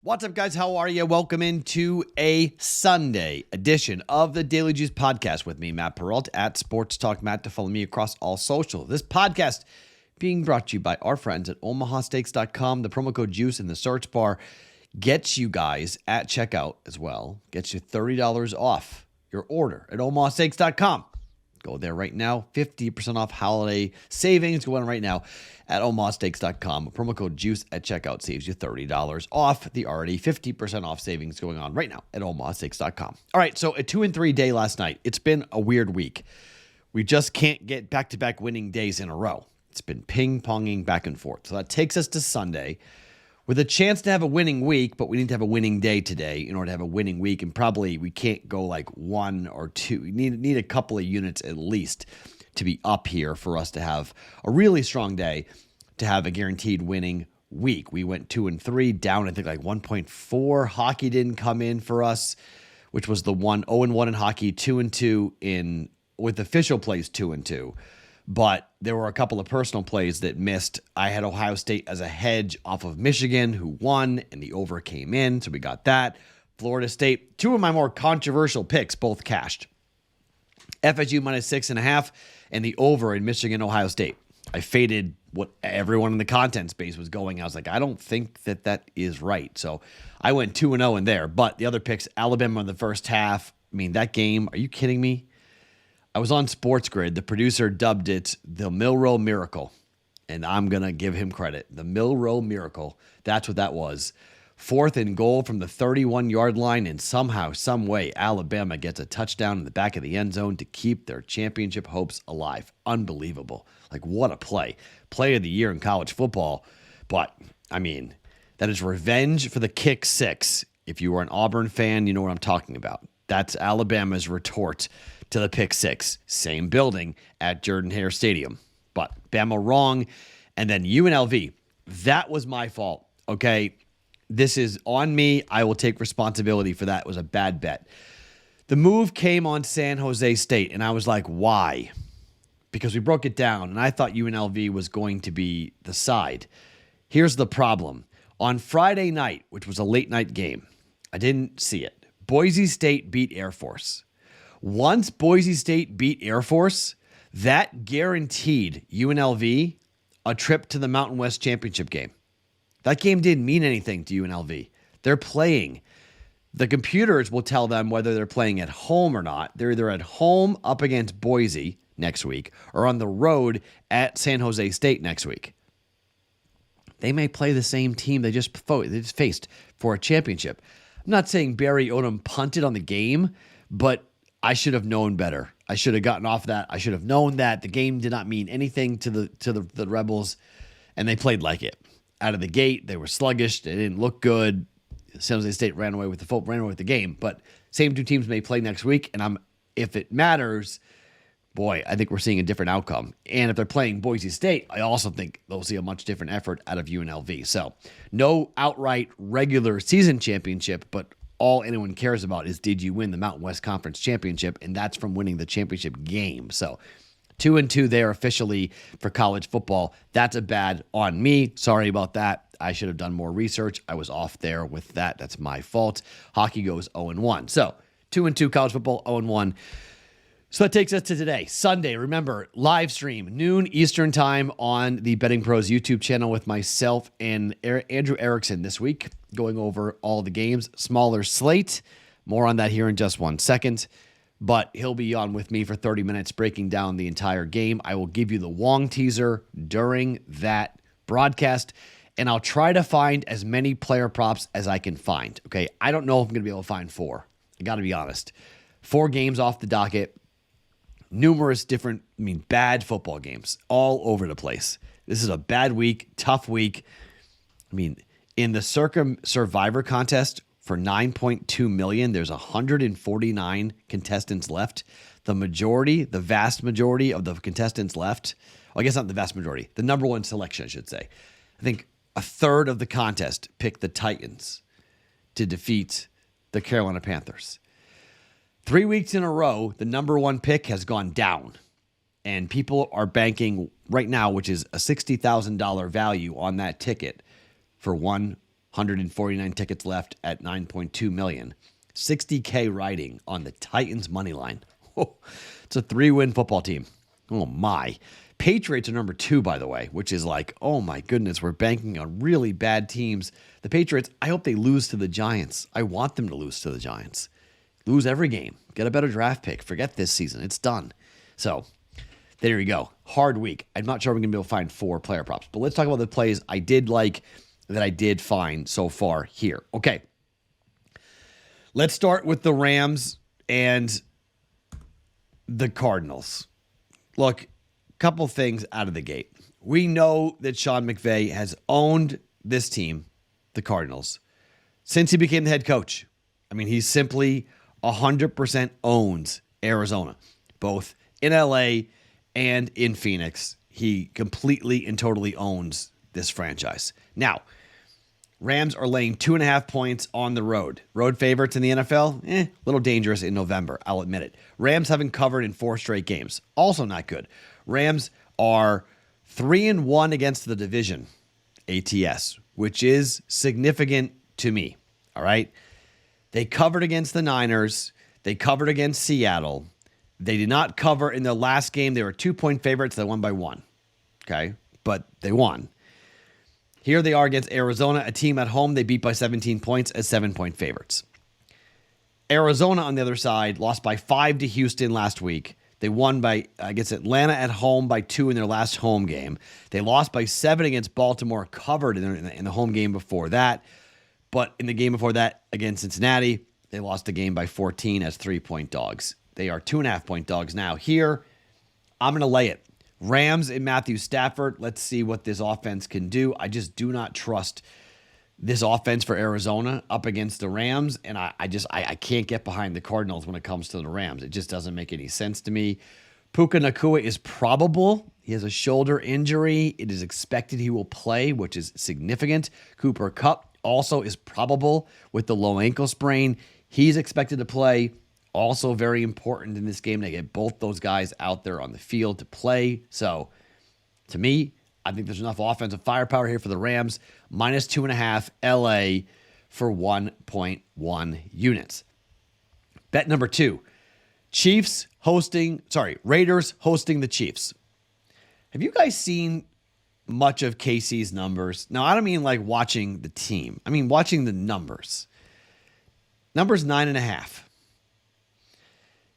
What's up, guys? How are you? Welcome into a Sunday edition of the Daily Juice Podcast with me, Matt Perrault, at Sports Talk Matt, to follow me across all social. This podcast being brought to you by our friends at omahasteaks.com. The promo code JUICE in the search bar gets you guys at checkout as well. Gets you $30 off your order at omahasteaks.com. Go there right now. 50% off holiday savings going on right now at omahasteaks.com. Promo code JUICE at checkout saves you $30 off the already 50% off savings going on right now at omahasteaks.com. All right, so a 2-3 day last night. It's been a weird week. We just can't get back-to-back winning days in a row. It's been ping-ponging back and forth. So that takes us to Sunday with a chance to have a winning week, but we need to have a winning day today in order to have a winning week, and probably we can't go like one or two. We need a couple of units at least to be up here for us to have a really strong day to have a guaranteed winning week. We went 2-3, down I think like 1.4. Hockey didn't come in for us, which was the 0-1 in hockey, 2-2 in with official plays 2-2. But there were a couple of personal plays that missed. I had Ohio State as a hedge off of Michigan, who won, and the over came in, so we got that. Florida State, two of my more controversial picks, both cashed. FSU minus 6.5, and the over in Michigan, Ohio State. I faded what everyone in the content space was going. I was like, I don't think that is right. So I went 2-0 in there. But the other picks, Alabama in the first half. I mean, that game, are you kidding me? I was on Sports Grid. The producer dubbed it the Milroe Miracle, and I'm going to give him credit. The Milroe Miracle, that's what that was. 4th and goal from the 31-yard line, and somehow, some way, Alabama gets a touchdown in the back of the end zone to keep their championship hopes alive. Unbelievable. Like, what a play. Play of the year in college football. But, I mean, that is revenge for the kick six. If you are an Auburn fan, you know what I'm talking about. That's Alabama's retort to the pick six. Same building at Jordan-Hare Stadium. But Bama wrong. And then UNLV. That was my fault. Okay. This is on me. I will take responsibility for that. It was a bad bet. The move came on San Jose State. And I was like, why? Because we broke it down. And I thought UNLV was going to be the side. Here's the problem. On Friday night, which was a late night game, I didn't see it. Boise State beat Air Force. Once Boise State beat Air Force, that guaranteed UNLV a trip to the Mountain West Championship game. That game didn't mean anything to UNLV. They're playing. The computers will tell them whether they're playing at home or not. They're either at home up against Boise next week or on the road at San Jose State next week. They may play the same team they just faced for a championship. I'm not saying Barry Odom punted on the game, but I should have known better. I should have gotten off that. I should have known that the game did not mean anything to the Rebels, and they played like it. Out of the gate, they were sluggish. They didn't look good. San Jose State ran away with the game. But same two teams may play next week, and if it matters, boy, I think we're seeing a different outcome. And if they're playing Boise State, I also think they'll see a much different effort out of UNLV. So no outright regular season championship, but all anyone cares about is, did you win the Mountain West Conference Championship? And that's from winning the championship game. So 2-2 there officially for college football. That's a bad on me. Sorry about that. I should have done more research. I was off there with that. That's my fault. Hockey goes 0-1. So 2-2 college football, 0-1. So that takes us to today, Sunday. Remember, live stream, noon Eastern time on the BettingPros YouTube channel with myself and Andrew Erickson this week, going over all the games. Smaller slate. More on that here in just 1 second. But he'll be on with me for 30 minutes breaking down the entire game. I will give you the Wong teaser during that broadcast, and I'll try to find as many player props as I can find. Okay, I don't know if I'm going to be able to find 4. I got to be honest. 4 games off the docket. Numerous different, bad football games all over the place. This is a bad week, tough week. In the Survivor contest for $9.2 million, there's 149 contestants left. The vast majority of the contestants left, well, I guess not the vast majority, the number one selection, I should say. I think a third of the contest picked the Titans to defeat the Carolina Panthers. 3 weeks in a row, the number one pick has gone down. And people are banking right now, which is a $60,000 value on that ticket for $100 149 tickets left at 9.2 million. 60K riding on the Titans money line. It's a 3-win football team. Oh my. Patriots are number 2, by the way, which is like, oh my goodness, we're banking on really bad teams. The Patriots, I hope they lose to the Giants. I want them to lose to the Giants. Lose every game. Get a better draft pick. Forget this season. It's done. So there you go. Hard week. I'm not sure we're going to be able to find 4 player props, but let's talk about the plays I did like that I did find so far here. Okay. Let's start with the Rams and the Cardinals. Look, couple things out of the gate. We know that Sean McVay has owned this team, the Cardinals, since he became the head coach. I mean, he simply 100% owns Arizona, both in LA and in Phoenix. He completely and totally owns this franchise. Now, Rams are laying 2.5 points on the road. Road favorites in the NFL? A little dangerous in November, I'll admit it. Rams haven't covered in 4 straight games. Also not good. Rams are 3-1 against the division, ATS, which is significant to me, all right? They covered against the Niners. They covered against Seattle. They did not cover in their last game. They were 2-point favorites. They won by 1, okay? But they won. Here they are against Arizona, a team at home they beat by 17 points as 7-point favorites. Arizona, on the other side, lost by 5 to Houston last week. They won by, Atlanta at home by 2 in their last home game. They lost by 7 against Baltimore, covered in the home game before that. But in the game before that against Cincinnati, they lost the game by 14 as 3-point dogs. They are 2.5-point dogs now. Here, I'm going to lay it. Rams and Matthew Stafford. Let's see what this offense can do. I just do not trust this offense for Arizona up against the Rams, and I can't get behind the Cardinals when it comes to the Rams. It just doesn't make any sense to me. Puka Nacua is probable. He has a shoulder injury. It is expected he will play, which is significant. Cooper Kupp also is probable with the low ankle sprain. He's expected to play. Also very important in this game to get both those guys out there on the field to play. So, to me, I think there's enough offensive firepower here for the Rams. Minus 2.5 LA for 1.1 units. Bet number 2. Raiders hosting the Chiefs. Have you guys seen much of KC's numbers? Now, I don't mean like watching the team. I mean watching the numbers. Numbers 9.5.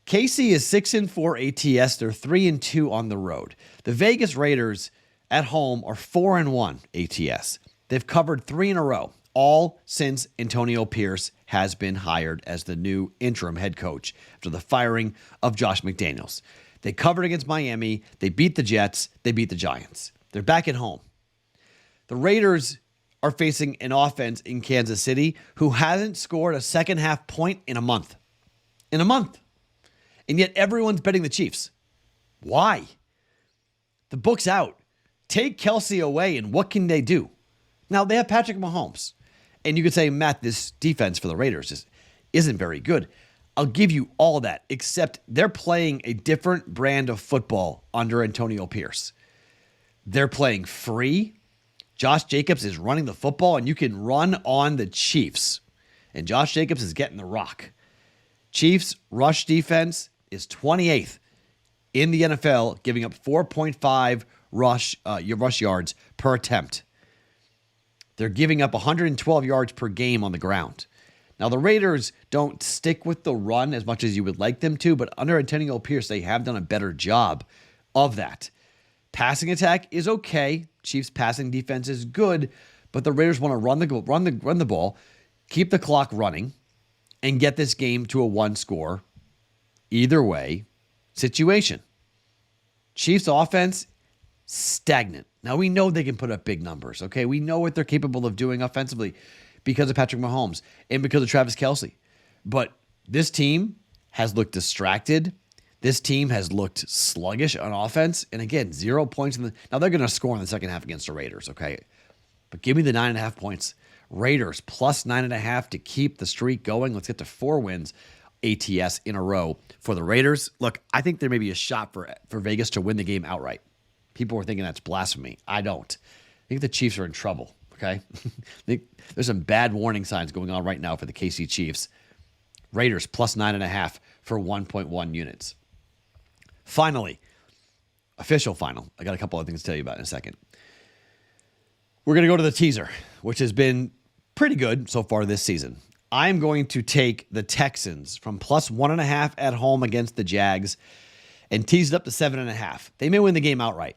KC is 6-4 ATS. They're 3-2 on the road. The Vegas Raiders at home are 4-1 ATS. They've covered 3 in a row, all since Antonio Pierce has been hired as the new interim head coach after the firing of Josh McDaniels. They covered against Miami. They beat the Jets. They beat the Giants. They're back at home. The Raiders are facing an offense in Kansas City who hasn't scored a second-half point in a month. In a month. And yet everyone's betting the Chiefs. Why? The book's out. Take Kelsey away, and what can they do? Now, they have Patrick Mahomes. And you could say, Matt, this defense for the Raiders isn't very good. I'll give you all that, except they're playing a different brand of football under Antonio Pierce. They're playing free. Josh Jacobs is running the football, and you can run on the Chiefs. And Josh Jacobs is getting the rock. Chiefs' rush defense is 28th in the NFL, giving up 4.5 rush yards per attempt. They're giving up 112 yards per game on the ground. Now, the Raiders don't stick with the run as much as you would like them to, but under Antonio Pierce, they have done a better job of that. Passing attack is okay. Chiefs' passing defense is good, but the Raiders want to run the ball, keep the clock running, and get this game to a 1-score, either way, situation. Chiefs offense, stagnant. Now, we know they can put up big numbers, okay? We know what they're capable of doing offensively because of Patrick Mahomes and because of Travis Kelce. But this team has looked distracted. This team has looked sluggish on offense. And again, 0 points. Now, they're going to score in the second half against the Raiders, okay? But give me the 9.5 points. Raiders plus 9.5 to keep the streak going. Let's get to 4 wins ATS in a row for the Raiders. Look, I think there may be a shot for Vegas to win the game outright. People were thinking that's blasphemy. I don't. I think the Chiefs are in trouble, Okay. There's some bad warning signs going on right now for the KC Chiefs. Raiders plus 9.5 for 1.1 units. Finally, official final. I got a couple other things to tell you about in a second. We're going to go to the teaser, which has been pretty good so far this season. I'm going to take the Texans from plus 1.5 at home against the Jags and tease it up to 7.5. They may win the game outright.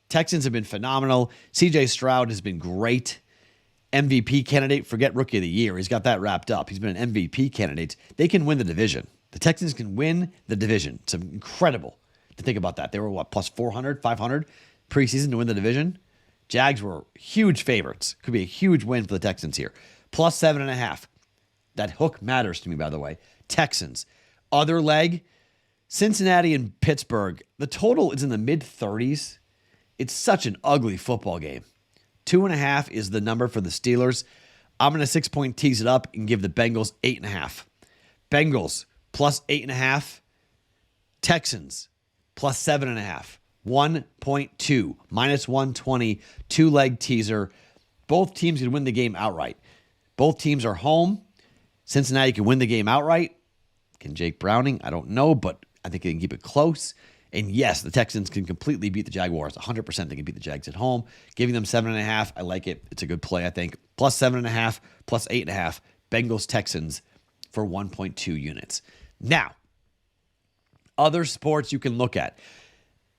Texans have been phenomenal. CJ Stroud has been great. MVP candidate, forget rookie of the year. He's got that wrapped up. He's been an MVP candidate. They can win the division. The Texans can win the division. It's incredible to think about that. They were, plus 400, 500 preseason to win the division? Jags were huge favorites. Could be a huge win for the Texans here. Plus 7.5. That hook matters to me, by the way. Texans. Other leg, Cincinnati and Pittsburgh. The total is in the mid-30s. It's such an ugly football game. 2.5 is the number for the Steelers. I'm going to 6-point tease it up and give the Bengals 8.5. Bengals plus 8.5. Texans plus 7.5. 1.2 minus 120. 2-leg teaser. Both teams can win the game outright. Both teams are home. Cincinnati can win the game outright. Can Jake Browning? I don't know, but I think they can keep it close. And yes, the Texans can completely beat the Jaguars. 100% they can beat the Jags at home. Giving them 7.5, I like it. It's a good play, I think. Plus 7.5, plus 8.5. Bengals, Texans for 1.2 units. Now, other sports you can look at.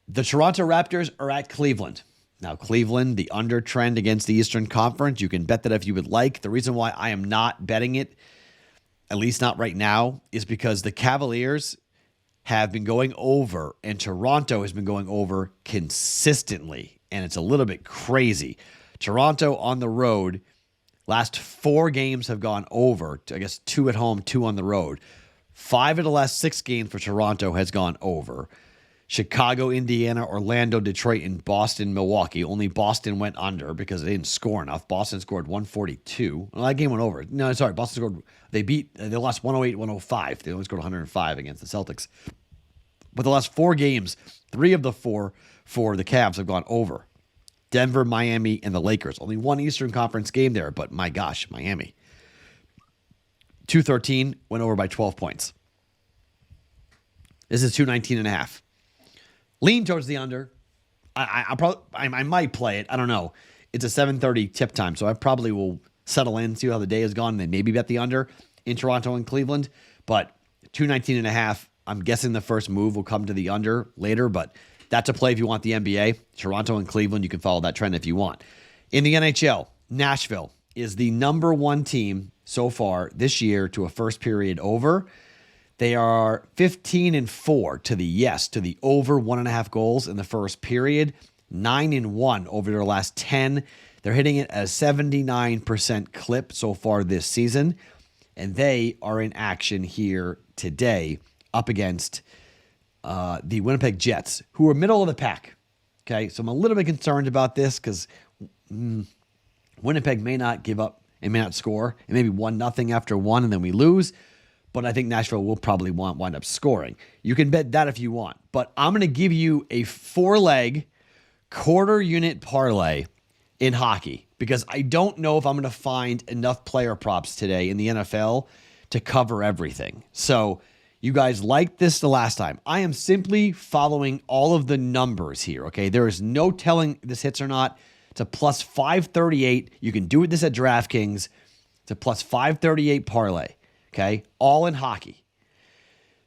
The Toronto Raptors are at Cleveland. Now, Cleveland, the under trend against the Eastern Conference. You can bet that if you would like. The reason why I am not betting it, at least not right now, is because the Cavaliers have been going over, and Toronto has been going over consistently, and it's a little bit crazy. Toronto on the road, last 4 games have gone over. I guess 2 at home, 2 on the road. 5 of the last 6 games for Toronto has gone over. Chicago, Indiana, Orlando, Detroit, and Boston, Milwaukee. Only Boston went under because they didn't score enough. Boston scored 142. Well, that game went over. No, sorry. Boston scored. They lost 108, 105. They only scored 105 against the Celtics. But the last 4 games, 3 of the 4 for the Cavs have gone over. Denver, Miami, and the Lakers. Only 1 Eastern Conference game there, but my gosh, Miami. 213 went over by 12 points. This is 219.5. Lean towards the under. I might play it. I don't know. It's a 7:30 tip time, so I probably will settle in, see how the day has gone, and then maybe bet the under in Toronto and Cleveland. But 219.5, I'm guessing the first move will come to the under later, but that's a play if you want the NBA. Toronto and Cleveland, you can follow that trend if you want. In the NHL, Nashville is the number 1 team so far this year to a first period over. They are 15-4 to the over 1.5 goals in the first period, 9-1 over their last 10. They're hitting it at a 79% clip so far this season, and they are in action here today up against the Winnipeg Jets, who are middle of the pack. Okay, so I'm a little bit concerned about this because Winnipeg may not give up and may not score. It may be 1-0 after 1, and then we lose. But I think Nashville will probably wind up scoring. You can bet that if you want. But I'm going to give you a 4-leg quarter unit parlay in hockey because I don't know if I'm going to find enough player props today in the NFL to cover everything. So you guys liked this the last time. I am simply following all of the numbers here, okay? There is no telling if this hits or not. It's a plus 538. You can do this at DraftKings. It's a plus 538 parlay. Okay, all in hockey.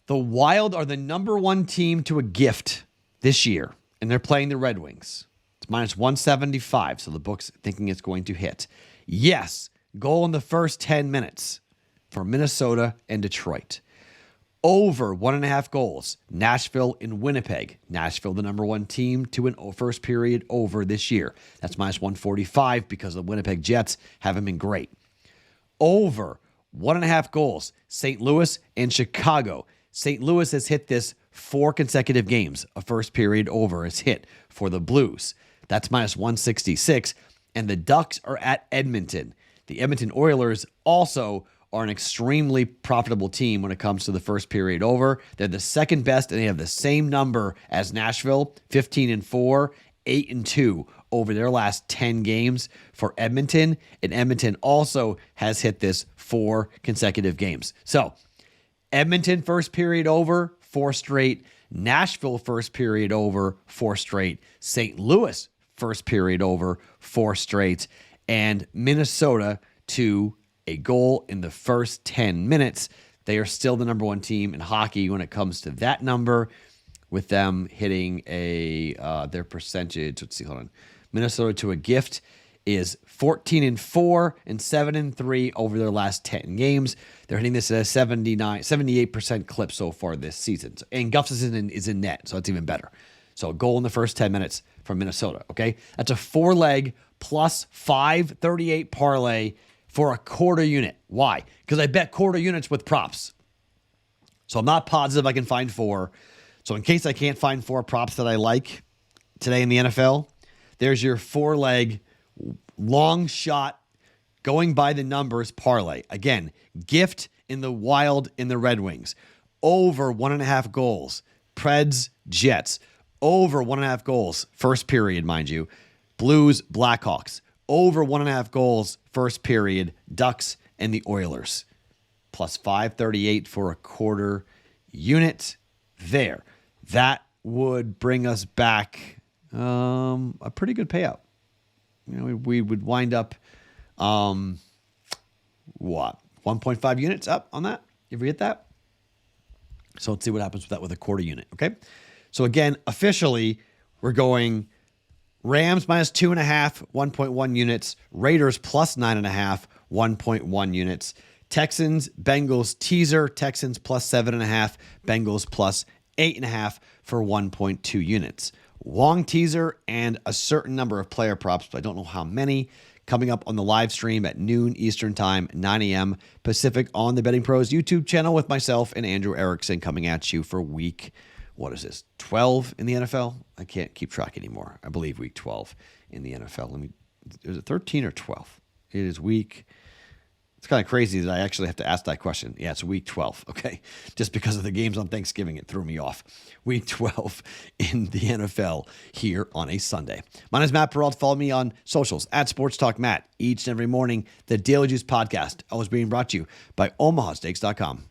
The Wild are the number 1 team to a gift this year, and they're playing the Red Wings. It's minus 175, so the book's thinking it's going to hit. Yes, goal in the first 10 minutes for Minnesota and Detroit. Over 1.5 goals, Nashville and Winnipeg. Nashville, the number 1 team to an first period over this year. That's minus 145 because the Winnipeg Jets haven't been great. Over 1.5 goals, St. Louis and Chicago. St. Louis has hit this 4 consecutive games. A first period over is hit for the Blues. That's minus 166. And the Ducks are at Edmonton. The Edmonton Oilers also are an extremely profitable team when it comes to the first period over. They're the second best, and they have the same number as Nashville, 15-4, 8-2 over their last 10 games for Edmonton. And Edmonton also has hit this 4 consecutive games. So Edmonton first period over, 4 straight. Nashville first period over, 4 straight. St. Louis first period over, 4 straight. And Minnesota to a goal in the first 10 minutes. They are still the number 1 team in hockey when it comes to that number, with them hitting their percentage. Let's see, hold on. Minnesota to a gift is 14-4 and 7-3 over their last 10 games. They're hitting this at a 78% clip so far this season. And Gustafsson is in net, so it's even better. So a goal in the first 10 minutes from Minnesota, okay? That's a 4-leg plus 538 parlay for a quarter unit. Why? Because I bet quarter units with props. So I'm not positive I can find 4. So in case I can't find 4 props that I like today in the NFL, there's your 4-leg long shot going by the numbers parlay. Again, gift in the Wild in the Red Wings. Over 1.5 goals. Preds, Jets. Over 1.5 goals. First period, mind you. Blues, Blackhawks. Over 1.5 goals. First period. Ducks and the Oilers. Plus 538 for a quarter unit there. That would bring us back a pretty good payout. We would wind up, 1.5 units up on that, if we get that. So let's see what happens with that with a quarter unit, okay? So again, officially, we're going Rams minus 2.5, 1.1 units. Raiders plus 9.5, 1.1 units. Texans, Bengals teaser. Texans plus 7.5, Bengals plus 8.5 for 1.2 units. Long teaser and a certain number of player props, but I don't know how many, coming up on the live stream at noon Eastern Time, 9 a.m. Pacific on the BettingPros YouTube channel with myself and Andrew Erickson coming at you for week, 12 in the NFL? I can't keep track anymore. I believe week 12 in the NFL. Is it 13 or 12? It is week... It's kind of crazy that I actually have to ask that question. Yeah, it's week 12, okay? Just because of the games on Thanksgiving, it threw me off. Week 12 in the NFL here on a Sunday. My name is Matt Perrault. Follow me on socials at Sports Talk Matt. Each and every morning, the Daily Juice podcast, always being brought to you by OmahaSteaks.com.